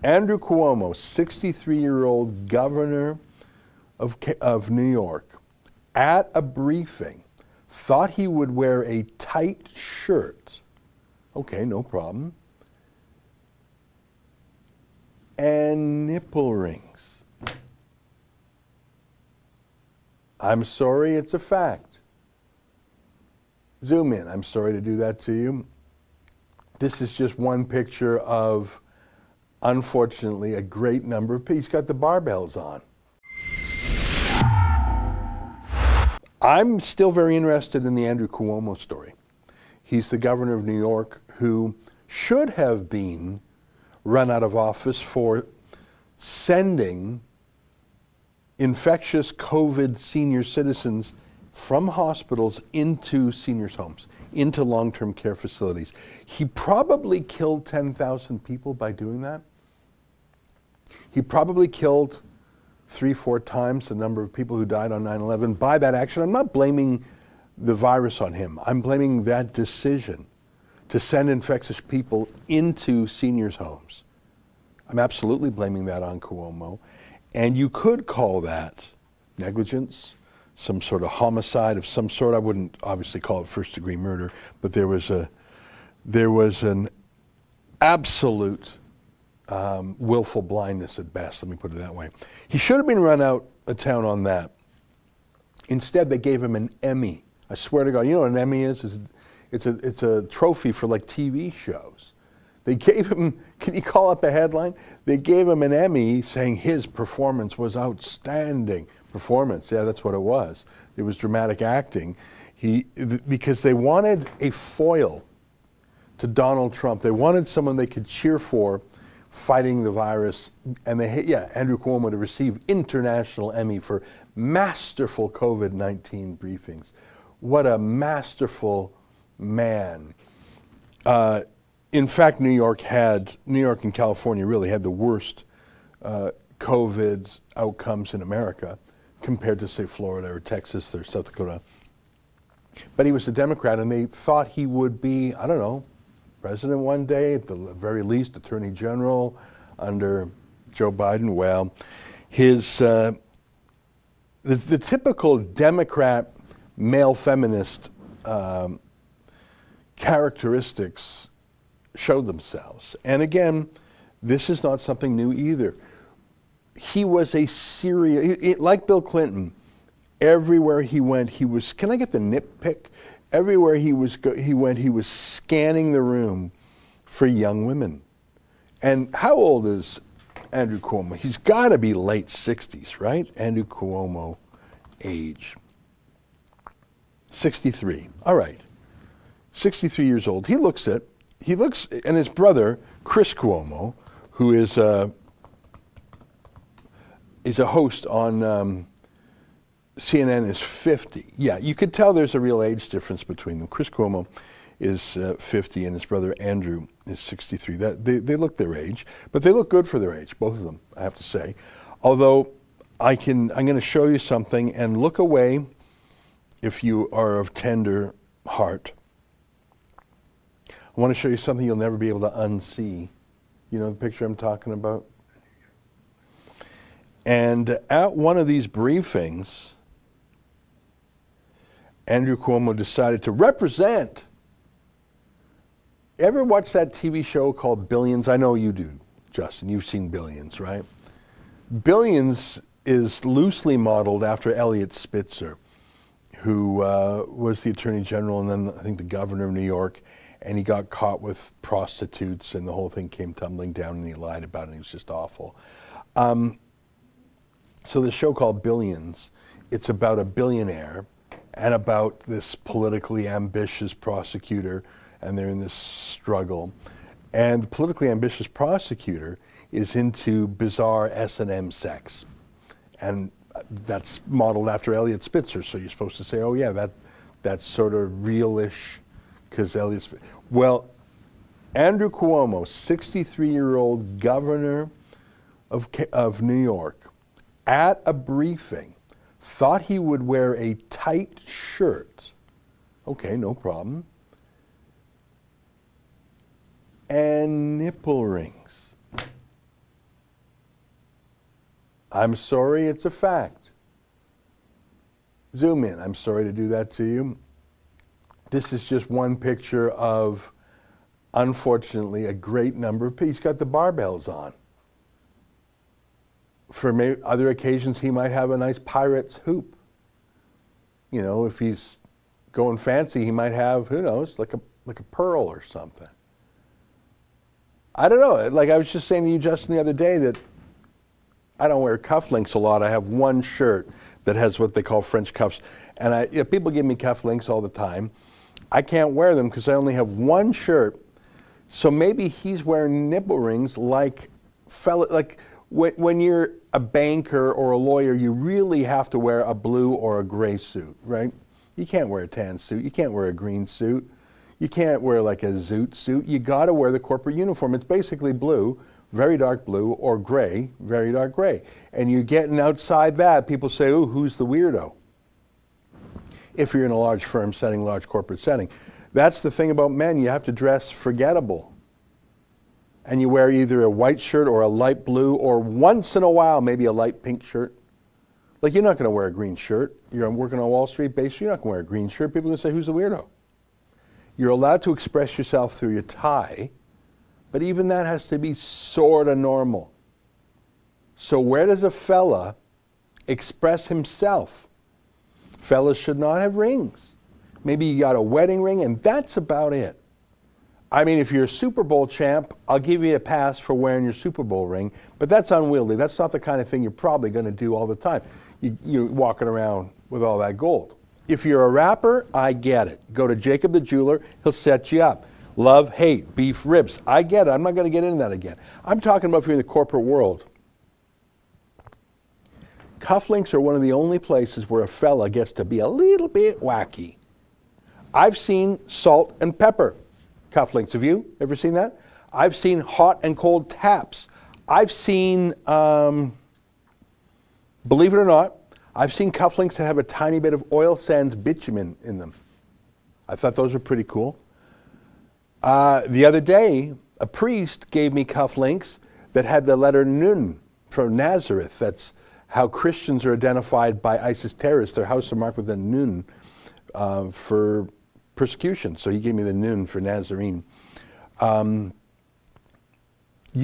Andrew Cuomo, 63-year-old governor of New York, at a briefing, thought he would wear a tight shirt. Okay, no problem. And nipple rings. I'm sorry, it's a fact. Zoom in. I'm sorry to do that to you. This is just one picture of, unfortunately, a great number of people. He's got the barbells on. I'm still very interested in the Andrew Cuomo story. He's the governor of New York who should have been run out of office for sending infectious COVID senior citizens from hospitals into seniors' homes, into long-term care facilities. He probably killed 10,000 people by doing that. He probably killed 3-4 times the number of people who died on 9/11 by that action. I'm not blaming the virus on him. I'm blaming that decision to send infectious people into seniors' homes. I'm absolutely blaming that on Cuomo. And you could call that negligence, some sort of homicide of some sort. I wouldn't obviously call it first-degree murder, but there was an absolute willful blindness at best, let me put it that way. He should have been run out of town on that. Instead, they gave him an Emmy. I swear to God, you know what an Emmy is? It's a trophy for like TV shows. They gave him, can you call up a headline? They gave him an Emmy saying his performance was outstanding. Performance, yeah, that's what it was. It was dramatic acting. Because they wanted a foil to Donald Trump. They wanted someone they could cheer for fighting the virus, and Andrew Cuomo to receive international Emmy for masterful COVID-19 briefings. What a masterful man. In fact, New York and California really had the worst COVID outcomes in America compared to, say, Florida or Texas or South Dakota. But he was a Democrat, and they thought he would be, I don't know, president one day, at the very least, attorney general under Joe Biden. Well, the typical Democrat male feminist characteristics showed themselves. And again, this is not something new either. He was a serious, like Bill Clinton, everywhere he went, he was, can I get the nip pick? Everywhere he went, he was scanning the room for young women. And how old is Andrew Cuomo? He's got to be late 60s, right? Andrew Cuomo age. 63. All right. 63 years old. He looks, and his brother, Chris Cuomo, who is a host on CNN, is 50. Yeah, you could tell there's a real age difference between them. Chris Cuomo is 50 and his brother Andrew is 63. They look their age, but they look good for their age, both of them, I have to say. Although I'm going to show you something, and look away if you are of tender heart. I want to show you something you'll never be able to unsee. You know the picture I'm talking about? And at one of these briefings, Andrew Cuomo decided to represent. Ever watch that TV show called Billions? I know you do, Justin. You've seen Billions, right? Billions is loosely modeled after Eliot Spitzer, who was the Attorney General and then I think the governor of New York, and he got caught with prostitutes and the whole thing came tumbling down and he lied about it and it was just awful. So the show called Billions, it's about a billionaire and about this politically ambitious prosecutor, and they're in this struggle. And the politically ambitious prosecutor is into bizarre S&M sex. And that's modeled after Eliot Spitzer, so you're supposed to say, oh yeah, that's sort of realish, because Eliot Spitzer. Well, Andrew Cuomo, 63-year-old governor of New York, at a briefing, thought he would wear a tight shirt. Okay, no problem. And nipple rings. I'm sorry, it's a fact. Zoom in. I'm sorry to do that to you. This is just one picture of, unfortunately, a great number of people. He's got the barbells on. For other occasions, he might have a nice pirate's hoop. You know, if he's going fancy, he might have, who knows, like a pearl or something. I don't know. Like I was just saying to you, Justin, the other day that I don't wear cufflinks a lot. I have one shirt that has what they call French cuffs. And people give me cufflinks all the time. I can't wear them because I only have one shirt. So maybe he's wearing nipple rings like when you're a banker or a lawyer, you really have to wear a blue or a gray suit, right? You can't wear a tan suit. You can't wear a green suit. You can't wear like a zoot suit. You got to wear the corporate uniform. It's basically blue, very dark blue, or gray, very dark gray. And you're getting outside that, people say, "Ooh, who's the weirdo?" If you're in a large firm setting, large corporate setting. That's the thing about men. You have to dress forgettable. And you wear either a white shirt or a light blue, or once in a while, maybe a light pink shirt. Like you're not going to wear a green shirt. You're working on Wall Street base, you're not going to wear a green shirt. People are going to say, "Who's the weirdo?" You're allowed to express yourself through your tie, but even that has to be sort of normal. So where does a fella express himself? Fellas should not have rings. Maybe you got a wedding ring, and that's about it. I mean, if you're a Super Bowl champ, I'll give you a pass for wearing your Super Bowl ring, but that's unwieldy. That's not the kind of thing you're probably going to do all the time. You're walking around with all that gold. If you're a rapper, I get it. Go to Jacob the jeweler, he'll set you up. Love, hate, beef ribs, I get it. I'm not going to get into that again. I'm talking about if you're in the corporate world. Cufflinks are one of the only places where a fella gets to be a little bit wacky. I've seen salt and pepper cufflinks. Have you ever seen that? I've seen hot and cold taps. I've seen, believe it or not, I've seen cufflinks that have a tiny bit of oil sands bitumen in them. I thought those were pretty cool. The other day, a priest gave me cufflinks that had the letter Nun from Nazareth. That's how Christians are identified by ISIS terrorists. Their houses are marked with a Nun for persecution. So he gave me the Nun for Nazarene. You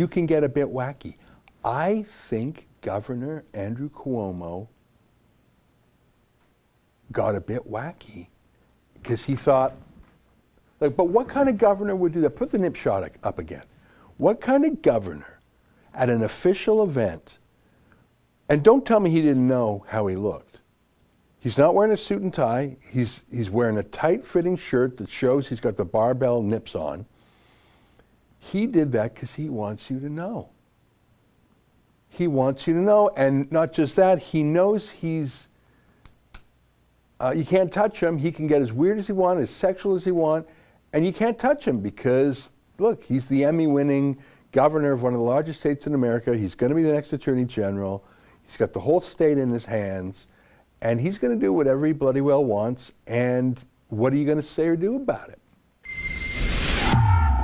can get a bit wacky. I think Governor Andrew Cuomo got a bit wacky because he thought, like, but what kind of governor would do that? Put the nip shot up again. What kind of governor at an official event, and don't tell me he didn't know how he looked. He's not wearing a suit and tie. He's wearing a tight-fitting shirt that shows he's got the barbell nips on. He did that because he wants you to know. He wants you to know, and not just that, he knows he's you can't touch him. He can get as weird as he wants, as sexual as he wants, and you can't touch him because, look, he's the Emmy-winning governor of one of the largest states in America. He's going to be the next attorney general. He's got the whole state in his hands, and he's going to do whatever he bloody well wants, and what are you going to say or do about it?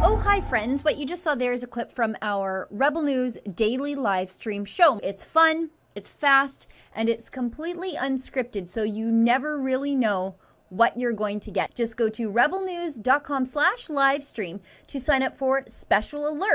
Oh, hi friends. What you just saw there is a clip from our Rebel News daily live stream show. It's fun, it's fast, and it's completely unscripted, so you never really know what you're going to get. Just go to rebelnews.com/livestream to sign up for special alerts.